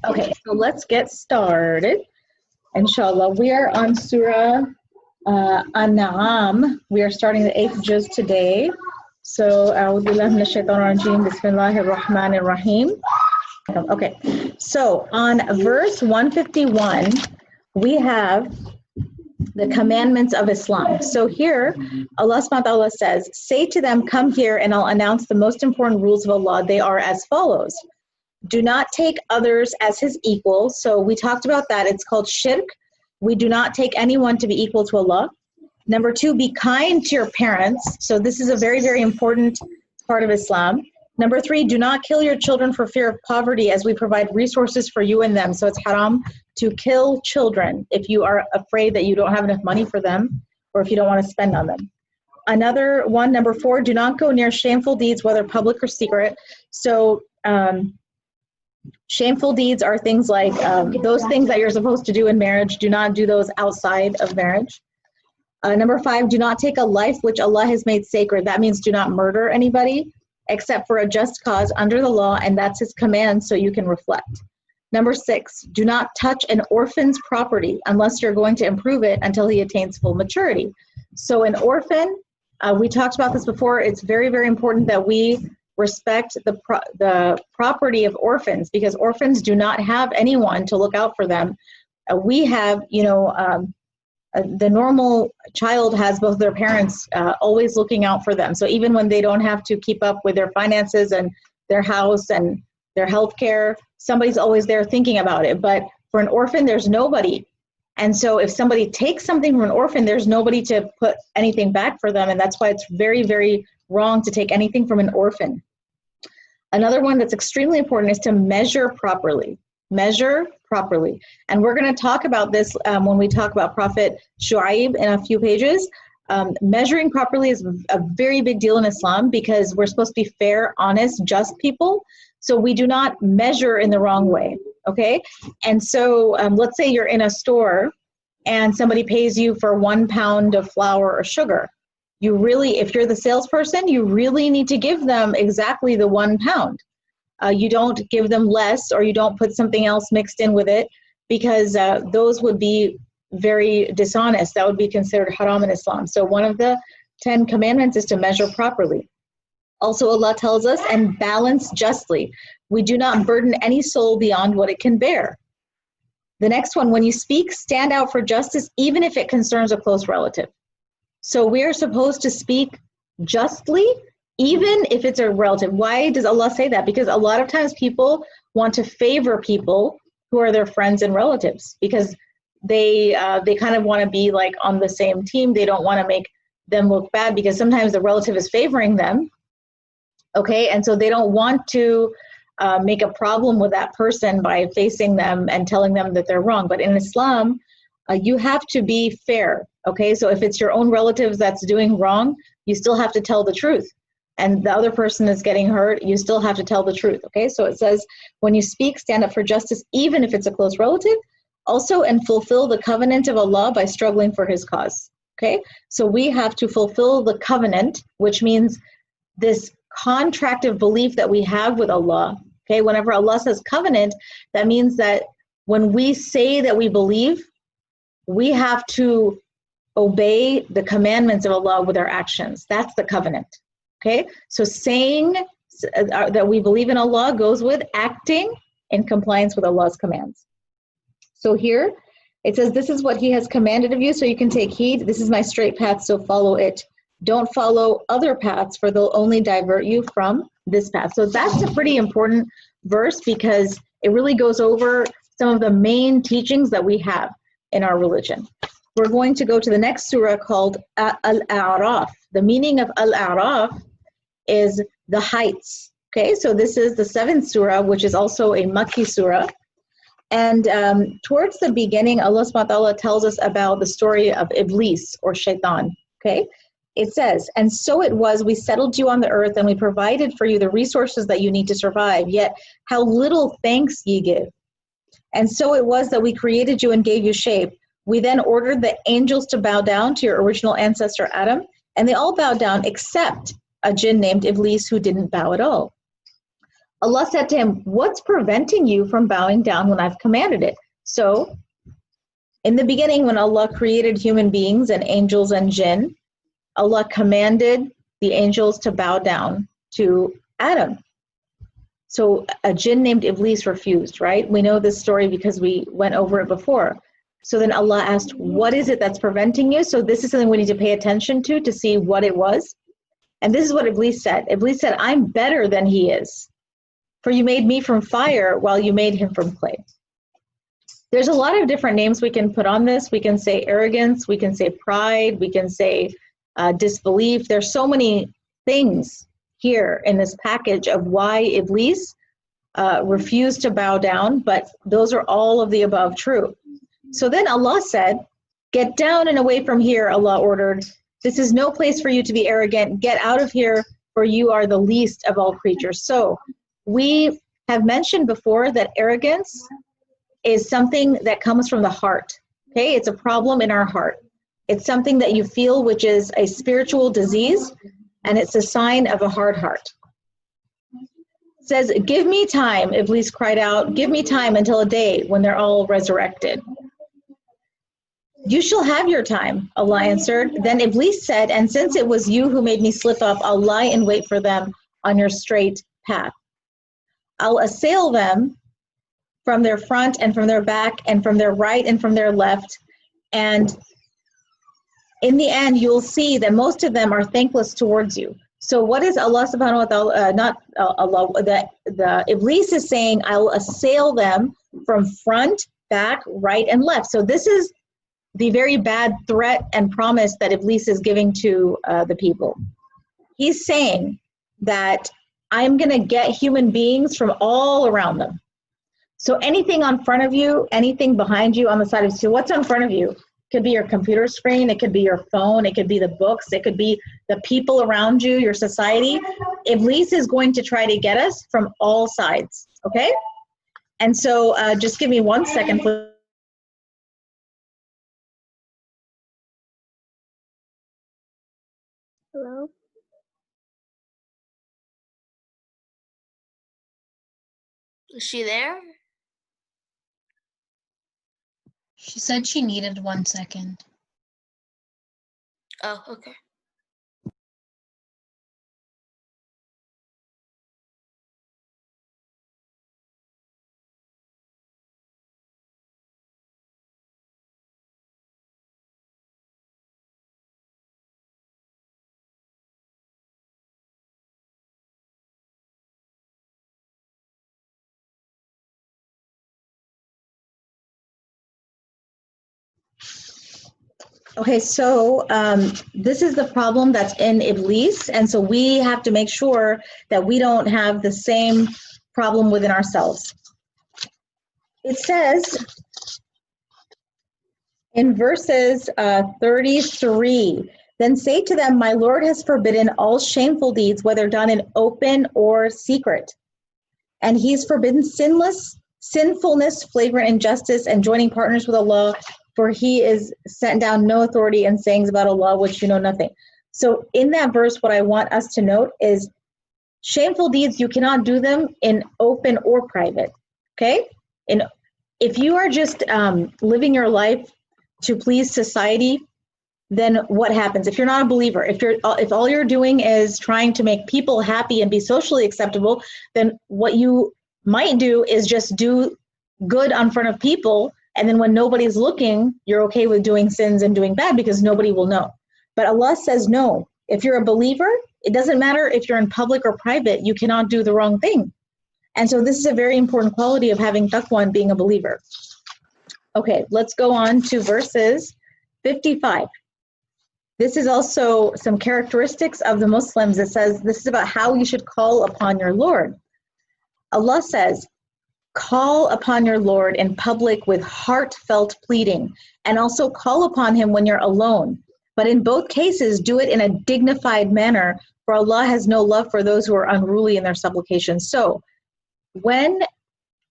Okay, so let's get started. Inshallah, we are on Surah An-Na'am. We are starting the 8th juz today. So, A'udhu Billahi Minash Shaitanir Rajeem. Bismillahir Rahmanir Rahim. Okay, so on verse 151, we have the commandments of Islam. So here, Allah subhanahu wa ta'ala says, say to them, come here and I'll announce the most important rules of Allah. They are as follows. Do not take others as his equal. So we talked about that. It's called shirk. We do not take anyone to be equal to Allah. Number 2, be kind to your parents. So this is a very, very important part of Islam. Number 3, do not kill your children for fear of poverty as we provide resources for you and them. So it's haram to kill children if you are afraid that you don't have enough money for them or if you don't want to spend on them. Another one, number 4, do not go near shameful deeds, whether public or secret. So shameful deeds are things like those things that you're supposed to do in marriage. Do not do those outside of marriage. Number 5, do not take a life which Allah has made sacred. That means do not murder anybody except for a just cause under the law, and that's his command, so you can reflect. Number 6, do not touch an orphan's property unless you're going to improve it until he attains full maturity. So an orphan, we talked about this before, it's very, very important that we respect the property of orphans, because orphans do not have anyone to look out for them. We have, the normal child has both their parents always looking out for them. So even when they don't have to keep up with their finances and their house and their health care, somebody's always there thinking about it. But for an orphan, there's nobody. And so if somebody takes something from an orphan, there's nobody to put anything back for them. And that's why it's very, very wrong to take anything from an orphan. Another one that's extremely important is to measure properly. Measure properly. And we're going to talk about this when we talk about Prophet Shu'aib in a few pages. Measuring properly is a very big deal in Islam because we're supposed to be fair, honest, just people. So we do not measure in the wrong way, okay? And so let's say you're in a store and somebody pays you for 1 pound of flour or sugar. You really, if you're the salesperson, you really need to give them exactly the 1 pound. You don't give them less, or you don't put something else mixed in with it, because those would be very dishonest. That would be considered haram in Islam. So one of the 10 commandments is to measure properly. Also, Allah tells us, and balance justly. We do not burden any soul beyond what it can bear. The next one, when you speak, stand out for justice, even if it concerns a close relative. So we are supposed to speak justly, even if it's a relative. Why does Allah say that? Because a lot of times people want to favor people who are their friends and relatives, because they kind of want to be like on the same team. They don't want to make them look bad, because sometimes the relative is favoring them. Okay, and so they don't want to make a problem with that person by facing them and telling them that they're wrong. But in Islam, you have to be fair. Okay, so if it's your own relatives that's doing wrong, you still have to tell the truth. And the other person is getting hurt, you still have to tell the truth. Okay, so it says, when you speak, stand up for justice, even if it's a close relative. Also, and fulfill the covenant of Allah by struggling for his cause. Okay, so we have to fulfill the covenant, which means this contract of belief that we have with Allah. Okay, whenever Allah says covenant, that means that when we say that we believe, we have to obey the commandments of Allah with our actions. That's the covenant. Okay, so saying that we believe in Allah goes with acting in compliance with Allah's commands. So here it says, this is what he has commanded of you, so you can take heed. This is my straight path, so follow it. Don't follow other paths, for they'll only divert you from this path. So that's a pretty important verse, because it really goes over some of the main teachings that we have in our religion. We're going to go to the next surah called Al-A'raf. The meaning of Al-A'raf is the heights. Okay, so this is the 7th surah, which is also a Makki surah. And towards the beginning, Allah subhanahu wa ta'ala tells us about the story of Iblis, or Shaitan. Okay, it says, and so it was, we settled you on the earth, and we provided for you the resources that you need to survive, yet how little thanks ye give. And so it was that we created you and gave you shape. We then ordered the angels to bow down to your original ancestor Adam, and they all bowed down except a jinn named Iblis, who didn't bow at all. Allah said to him, what's preventing you from bowing down when I've commanded it? So in the beginning, when Allah created human beings and angels and jinn, Allah commanded the angels to bow down to Adam. So a jinn named Iblis refused, right? We know this story because we went over it before. So then Allah asked, what is it that's preventing you? So this is something we need to pay attention to see what it was. And this is what Iblis said. Iblis said, I'm better than he is. For you made me from fire while you made him from clay. There's a lot of different names we can put on this. We can say arrogance, we can say pride, we can say disbelief. There's so many things here in this package of why Iblis refused to bow down, but those are all of the above true. So then Allah said, get down and away from here, Allah ordered. This is no place for you to be arrogant. Get out of here, for you are the least of all creatures. So we have mentioned before that arrogance is something that comes from the heart. Okay, it's a problem in our heart. It's something that you feel, which is a spiritual disease, and it's a sign of a hard heart. It says, give me time, Iblis cried out. Give me time until a day when they're all resurrected. You shall have your time, Allah answered. Then Iblis said, and since it was you who made me slip up, I'll lie in wait for them on your straight path. I'll assail them from their front and from their back and from their right and from their left. And in the end, you'll see that most of them are thankless towards you. So what is Allah subhanahu wa ta'ala, not Allah, the Iblis is saying, I'll assail them from front, back, right, and left. So this is the very bad threat and promise that Iblis is giving to the people. He's saying that I'm going to get human beings from all around them. So anything on front of you, anything behind you, on the side of you. So what's on front of you? It could be your computer screen, it could be your phone, it could be the books, it could be the people around you, your society. Iblis is going to try to get us from all sides, okay? And so just give me 1 second, please. Hello? Is she there? She said she needed 1 second. Oh, okay. Okay, so this is the problem that's in Iblis, and so we have to make sure that we don't have the same problem within ourselves. It says in verses 33, then say to them, my Lord has forbidden all shameful deeds, whether done in open or secret. And he's forbidden sinfulness, flagrant injustice, and joining partners with Allah, for he is sent down no authority and sayings about Allah which you know nothing. So in that verse, what I want us to note is shameful deeds, you cannot do them in open or private, okay? If you are just living your life to please society, then what happens? If you're not a believer, if all you're doing is trying to make people happy and be socially acceptable, then what you might do is just do good on front of people, and then when nobody's looking, you're okay with doing sins and doing bad because nobody will know. But Allah says no. If you're a believer, it doesn't matter if you're in public or private, you cannot do the wrong thing. And so this is a very important quality of having taqwa and being a believer. Okay, let's go on to verses 55. This is also some characteristics of the Muslims. It says, this is about how you should call upon your Lord. Allah says, call upon your Lord in public with heartfelt pleading, and also call upon him when you're alone. But in both cases, do it in a dignified manner, for Allah has no love for those who are unruly in their supplications. So when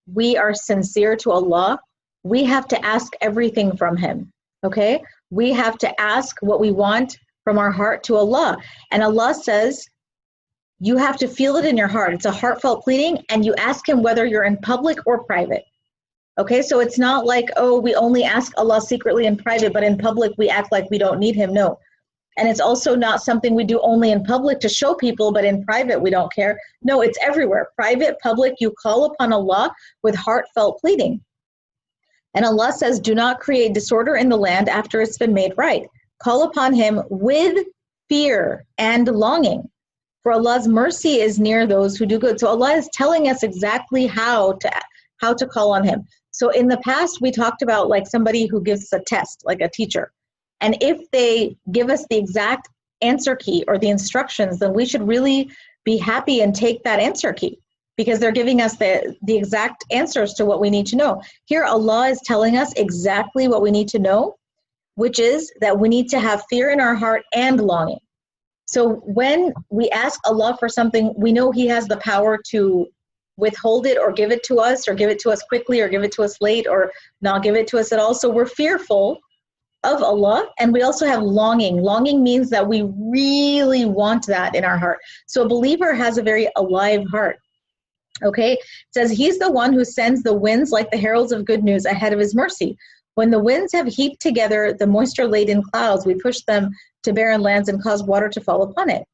we are sincere to Allah, we have to ask everything from him, okay? We have to ask what we want from our heart to Allah. And Allah says, you have to feel it in your heart. It's a heartfelt pleading, and you ask him whether you're in public or private. Okay, so it's not like, oh, we only ask Allah secretly in private, but in public we act like we don't need him. No. And it's also not something we do only in public to show people, but in private we don't care. No, it's everywhere. Private, public, you call upon Allah with heartfelt pleading. And Allah says, do not create disorder in the land after it's been made right. Call upon him with fear and longing. For Allah's mercy is near those who do good. So Allah is telling us exactly how to call on him. So in the past, we talked about like somebody who gives us a test, like a teacher. And if they give us the exact answer key or the instructions, then we should really be happy and take that answer key, because they're giving us the exact answers to what we need to know. Here, Allah is telling us exactly what we need to know, which is that we need to have fear in our heart and longing. So when we ask Allah for something, we know he has the power to withhold it or give it to us quickly or give it to us late or not give it to us at all. So we're fearful of Allah, and we also have longing. Longing means that we really want that in our heart. So a believer has a very alive heart. Okay, it says he's the one who sends the winds like the heralds of good news ahead of his mercy. When the winds have heaped together the moisture-laden clouds, we push them to barren lands and cause water to fall upon it.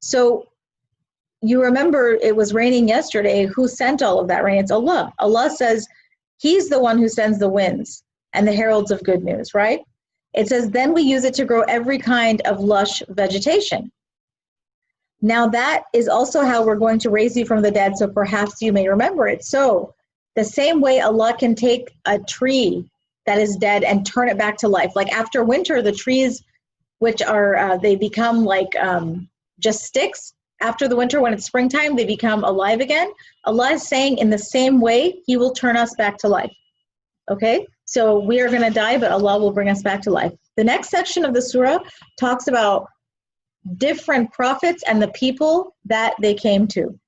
So you remember it was raining yesterday. Who sent all of that rain? It's Allah. Allah says he's the one who sends the winds and the heralds of good news, right? It says, then we use it to grow every kind of lush vegetation. Now that is also how we're going to raise you from the dead, so perhaps you may remember it. So the same way Allah can take a tree that is dead and turn it back to life. Like after winter, the trees, which are, they become like just sticks. After the winter, when it's springtime, they become alive again. Allah is saying in the same way, he will turn us back to life. Okay, so we are going to die, but Allah will bring us back to life. The next section of the surah talks about different prophets and the people that they came to.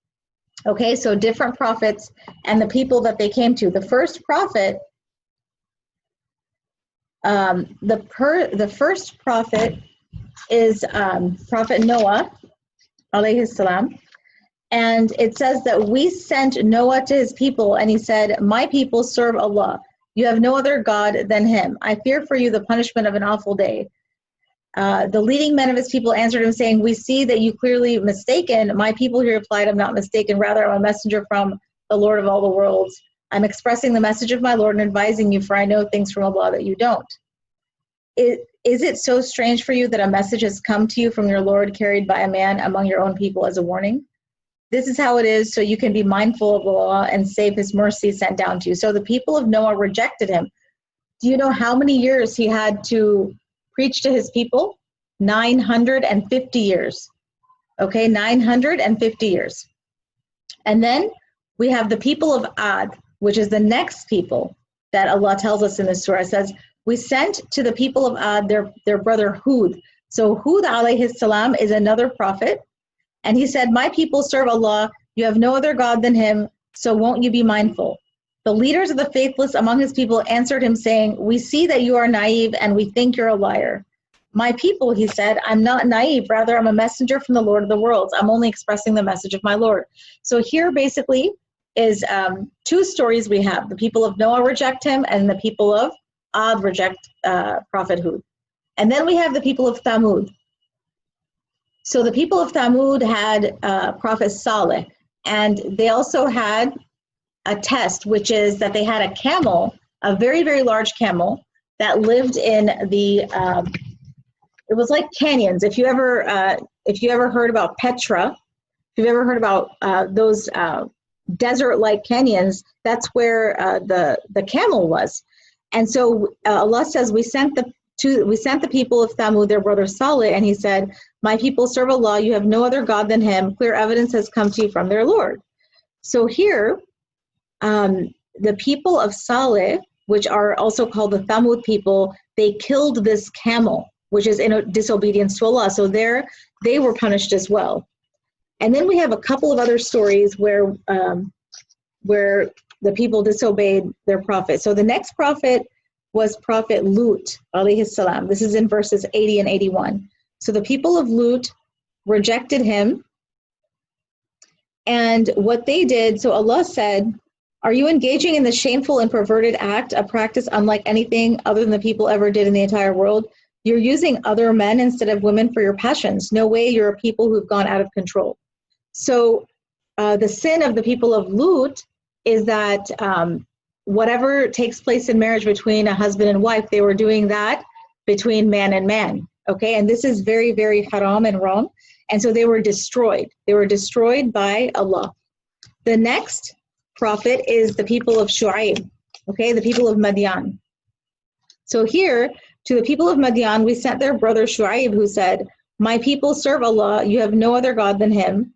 Okay, so different prophets and the people that they came to. The first prophet, the first prophet is Prophet Noah, alayhi salam. And it says that we sent Noah to his people, and he said, my people serve Allah. You have no other God than him. I fear for you the punishment of an awful day. The leading men of his people answered him, saying, we see that you clearly mistaken. My people, he replied, I'm not mistaken. Rather, I'm a messenger from the Lord of all the worlds. I'm expressing the message of my Lord and advising you, for I know things from Allah that you don't. Is it so strange for you that a message has come to you from your Lord carried by a man among your own people as a warning? This is how it is, so you can be mindful of Allah and save his mercy sent down to you. So the people of Noah rejected him. Do you know how many years he had to preach to his people? 950 years. Okay, 950 years. And then we have the people of Ad, which is the next people that Allah tells us in this surah. It says, we sent to the people of Ad their brother Hud. So Hud alayhi salam is another prophet. And he said, my people serve Allah. You have no other God than him. So won't you be mindful? The leaders of the faithless among his people answered him, saying, we see that you are naive and we think you're a liar. My people, he said, I'm not naive. Rather, I'm a messenger from the Lord of the worlds. I'm only expressing the message of my Lord. So here basically is two stories we have. The people of Noah reject him, and the people of Ad reject Prophet Hud. And then we have the people of Thamud. So the people of Thamud had Prophet Saleh, and they also had a test, which is that they had a camel, a very, very large camel that lived in the, it was like canyons. If you ever heard about Petra, if you've ever heard about those desert-like canyons, that's where the camel was. And so Allah says, we sent the people of Thamud, their brother Saleh, and he said, my people serve Allah, you have no other God than him. Clear evidence has come to you from their Lord. So here, the people of Saleh, which are also called the Thamud people, they killed this camel, which is in disobedience to Allah. So they were punished as well. And then we have a couple of other stories where the people disobeyed their prophet. So the next prophet was Prophet Lut, alayhi salam. This is in verses 80 and 81. So the people of Lut rejected him, And what they did, so Allah said, are you engaging in the shameful and perverted act, a practice unlike anything other than the people ever did in the entire world? You're using other men instead of women for your passions. No way, you're a people who've gone out of control. So the sin of the people of Lut is that whatever takes place in marriage between a husband and wife, they were doing that between man and man, okay? And this is very, very haram and wrong. And so they were destroyed. They were destroyed by Allah. The next prophet is the people of Shu'aib, okay? The people of Madian. So here, to the people of Madian, we sent their brother Shu'aib, who said, my people serve Allah, you have no other God than him.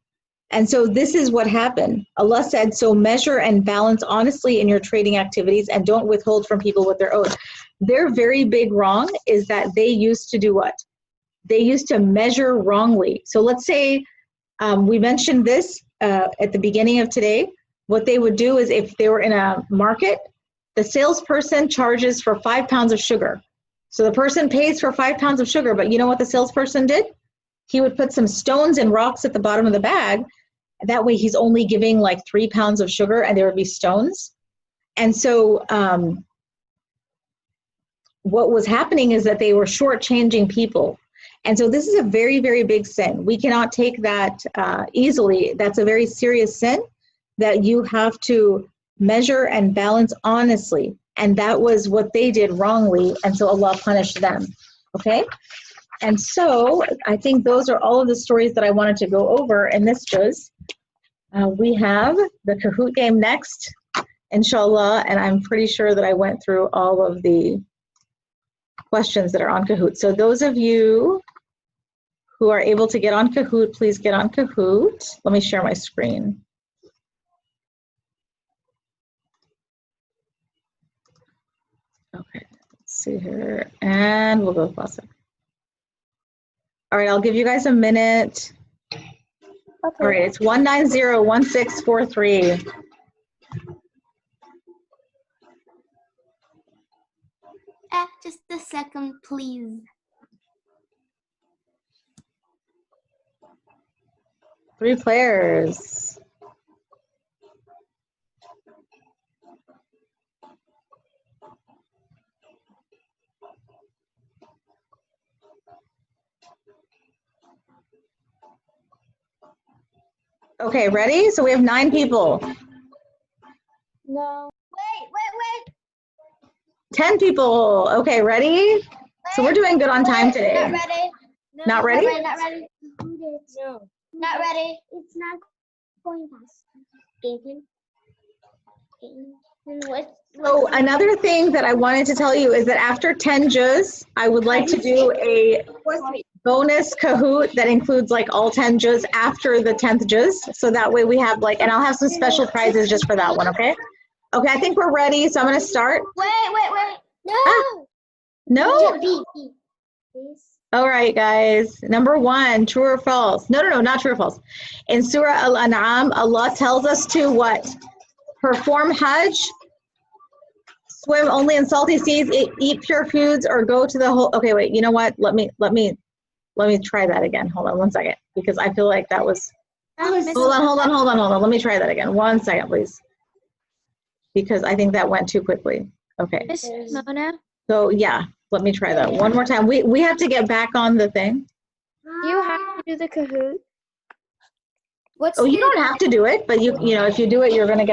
And so this is what happened. Allah said, so measure and balance honestly in your trading activities and don't withhold from people what they're owed. Their very big wrong is that they used to do what? They used to measure wrongly. So let's say we mentioned this at the beginning of today. What they would do is if they were in a market, the salesperson charges for 5 pounds of sugar. So the person pays for 5 pounds of sugar, but you know what the salesperson did? He would put some stones and rocks at the bottom of the bag. That way he's only giving like 3 pounds of sugar and there would be stones. And so what was happening is that they were shortchanging people. And so this is a very, very big sin. We cannot take that easily. That's a very serious sin that you have to measure and balance honestly. And that was what they did wrongly. And so Allah punished them. Okay? And so I think those are all of the stories that I wanted to go over in this juz. We have the Kahoot game next, inshallah, and I'm pretty sure that I went through all of the questions that are on Kahoot. So those of you who are able to get on Kahoot, please get on Kahoot. Let me share my screen. Okay, let's see here, and we'll go classic. All right, I'll give you guys a minute. Okay. All right, it's 1901643. Just a second, please. Three players. Okay, ready? So we have 9 people. No. Wait. 10 people. Okay, ready? So we're doing good on time today. Not ready. No, Not ready? Not ready. No. Not ready. It's not going fast. So another thing that I wanted to tell you is that after 10 juz, I would like to do a bonus Kahoot that includes like all 10 juz after the 10th juz. So that way we have like, and I'll have some special prizes just for that one, okay? Okay, I think we're ready, so I'm gonna start. Wait. No. Ah, no? B, please. All right, guys. Number 1, true or false? No, not true or false. In Surah Al-An'am, Allah tells us to what? Perform Hajj, swim only in salty seas, eat pure foods, or go to the whole. Okay, wait. You know what? Let me try that again. Hold on 1 second, because I feel like that was. Hold on. Let me try that again. 1 second, please, because I think that went too quickly. Okay. Miss Mona, So yeah, let me try that one more time. We have to get back on the thing. do you have to do the Kahoot? Oh, you don't have to do it, but you know, if you do it, you're gonna.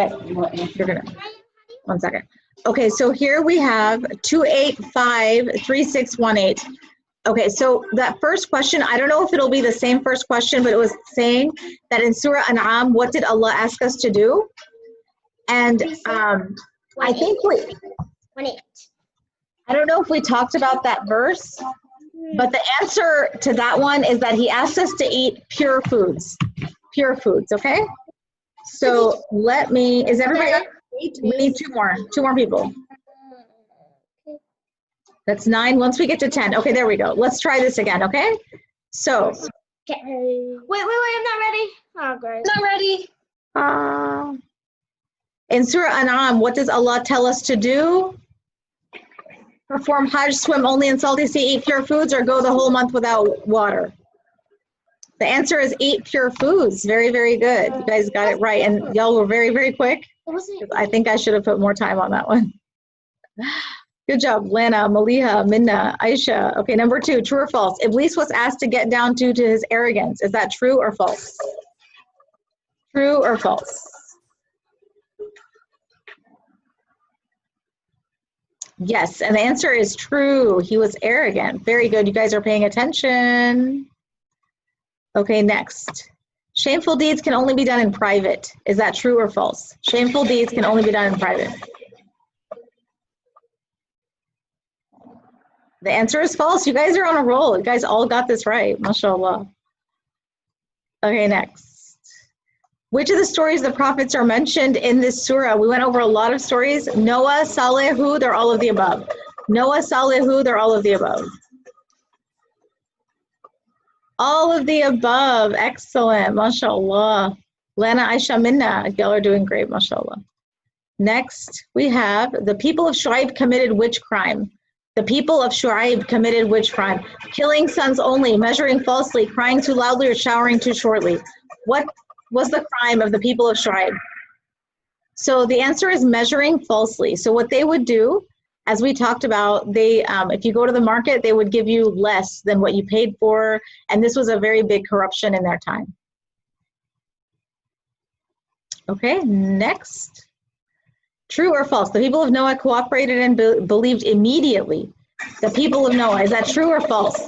1 second. Okay, so here we have 2853618. Okay, so that first question, I don't know if it'll be the same first question, but it was saying that in Surah An'am, what did Allah ask us to do? And I think I don't know if we talked about that verse, but the answer to that one is that he asked us to eat pure foods, okay? So is everybody up? We need 2 more people. That's 9. Once we get to 10, okay, there we go. Let's try this again, okay? So. Wait, I'm not ready. Oh, great. Not ready. In Surah An'am, what does Allah tell us to do? Perform Hajj, swim only in salty sea, eat pure foods, or go the whole month without water? The answer is eat pure foods. Very, very good. You guys got it right. And y'all were very, very quick. I think I should have put more time on that one. Good job, Lana, Maliha, Minna, Aisha. Okay, number 2, true or false? Iblis was asked to get down due to his arrogance. Is that true or false? True or false? Yes, and the answer is true. He was arrogant. Very good. You guys are paying attention. Okay, next. Shameful deeds can only be done in private. Is that true or false? Shameful deeds can only be done in private. The answer is false. You guys are on a roll. You guys all got this right. MashaAllah. Okay, next. Which of the stories of the prophets are mentioned in this surah? We went over a lot of stories. Noah, Saleh, Hud, they're all of the above. Noah, Saleh, Hud, they're all of the above. All of the above. Excellent. MashaAllah. Lana, Aisha, Minna. Y'all are doing great. MashaAllah. Next, we have the people of Shu'aib committed which crime? The people of Shu'aib committed which crime? Killing sons only, measuring falsely, crying too loudly, or showering too shortly. What was the crime of the people of Shu'aib? So the answer is measuring falsely. So what they would do, as we talked about, they if you go to the market, they would give you less than what you paid for, and this was a very big corruption in their time. Okay, next. True or false? The people of Noah cooperated and believed immediately. The people of Noah, is that true or false?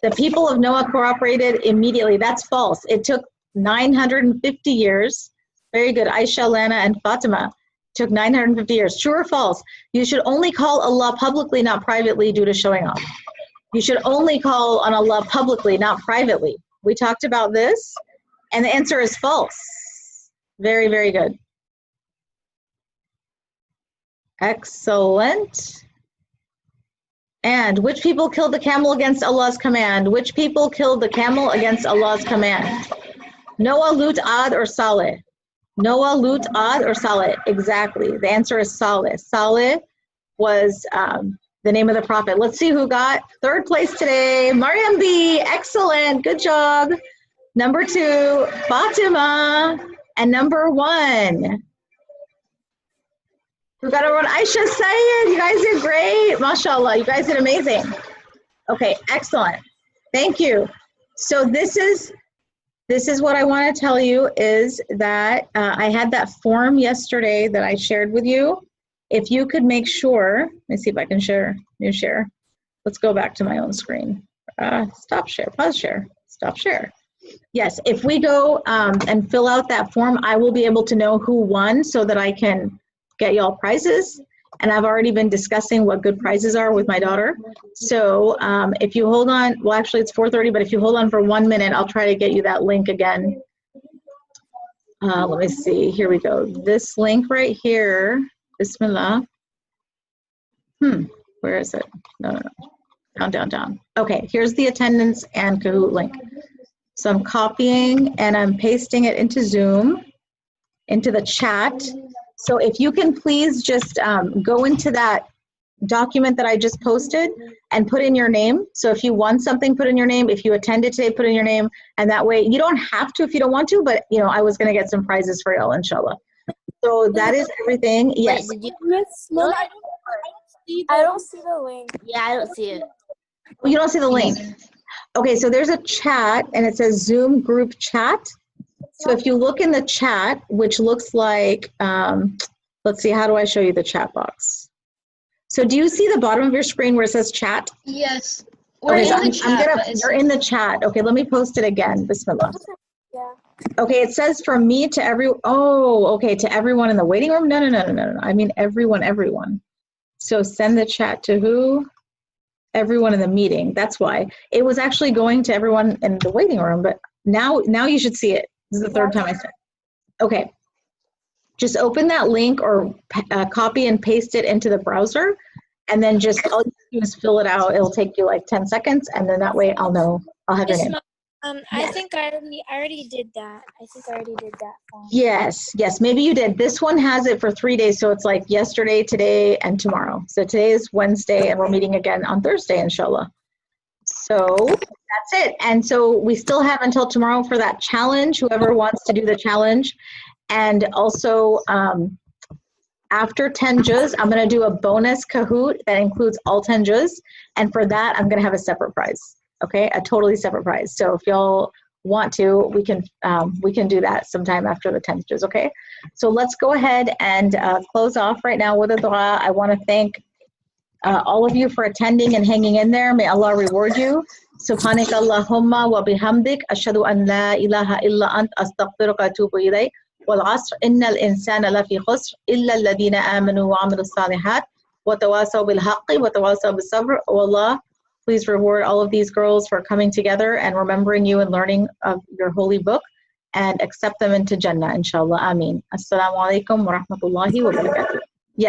The people of Noah cooperated immediately. That's false. It took 950 years. Very good. Aisha, Lana, and Fatima. Took 950 years. True or false? You should only call Allah publicly, not privately, due to showing off. You should only call on Allah publicly, not privately. We talked about this, and the answer is false. Very, very good. Excellent. And which people killed the camel against Allah's command? Which people killed the camel against Allah's command? Noah, Lut, Ad, or Saleh? Noah, Lut, Ad, or Saleh? Exactly. The answer is Saleh. Saleh was the name of the prophet. Let's see who got 3rd place today. Mariam B. Excellent. Good job. Number 2, Fatima. And number 1. We got everyone. Aisha, Sayed, you guys did great. MashaAllah, you guys did amazing. Okay, excellent. Thank you. So this is what I want to tell you is that I had that form yesterday that I shared with you. If you could make sure, let me see if I can share, new share. Let's go back to my own screen. Stop share, pause share, stop share. Yes, if we go and fill out that form, I will be able to know who won so that I can get y'all prizes. And I've already been discussing what good prizes are with my daughter. So if you hold on, well, actually it's 4:30, but if you hold on for 1 minute, I'll try to get you that link again. Let me see, here we go. This link right here, Bismillah. Where is it? No. Down. Okay, here's the attendance and Kahoot link. So I'm copying and I'm pasting it into Zoom, into the chat. So if you can please just go into that document that I just posted and put in your name. So if you won something, put in your name. If you attended today, put in your name. And that way, you don't have to if you don't want to, but you know, I was gonna get some prizes for y'all, inshallah. So that is everything. Yes. Wait, did you? Miss Mona, I don't see the link. Yeah, I don't see it. Well, you don't see the link. Okay, so there's a chat and it says Zoom group chat. So if you look in the chat, which looks like, let's see, how do I show you the chat box? So do you see the bottom of your screen where it says chat? Yes. We're Okay, in the chat. you're in the chat. Okay, let me post it again. Bismillah. Yeah. Okay, it says from me to everyone. Oh, okay, to everyone in the waiting room? No. I mean everyone. So send the chat to who? Everyone in the meeting. That's why. It was actually going to everyone in the waiting room, but now you should see it. This is the 3rd time I said it. Okay. Just open that link or copy and paste it into the browser, and then just all you do is fill it out. It'll take you like 10 seconds, and then that way I'll know. I'll have your name. I think I already did that. I think I already did that form. Yes, maybe you did. This one has it for 3 days, so it's like yesterday, today, and tomorrow. So today is Wednesday, and we're meeting again on Thursday, inshallah. So that's it. And so we still have until tomorrow for that challenge, whoever wants to do the challenge. And also after 10 juz, I'm going to do a bonus Kahoot that includes all 10 juz. And for that, I'm going to have a separate prize. Okay, a totally separate prize. So if y'all want to, we can do that sometime after the 10th juz. Okay, so let's go ahead and close off right now with a dua. I want to thank all of you for attending and hanging in there. May Allah reward you. Subhanak Allahumma wa bihamdik. Ashhadu an la ilaha illa ant astaghfiruka wa atubu ilayk. Wal asr innal insana lafi khusr illa alladhina amanu wa amilu salihat wa tawasaw bil haqqi wa tawasaw bis sabr. Oh Allah, please reward all of these girls for coming together and remembering you and learning of your holy book, and accept them into Jannah, inshallah. Ameen. Assalamu alaikum wa rahmatullahi wa barakatuh.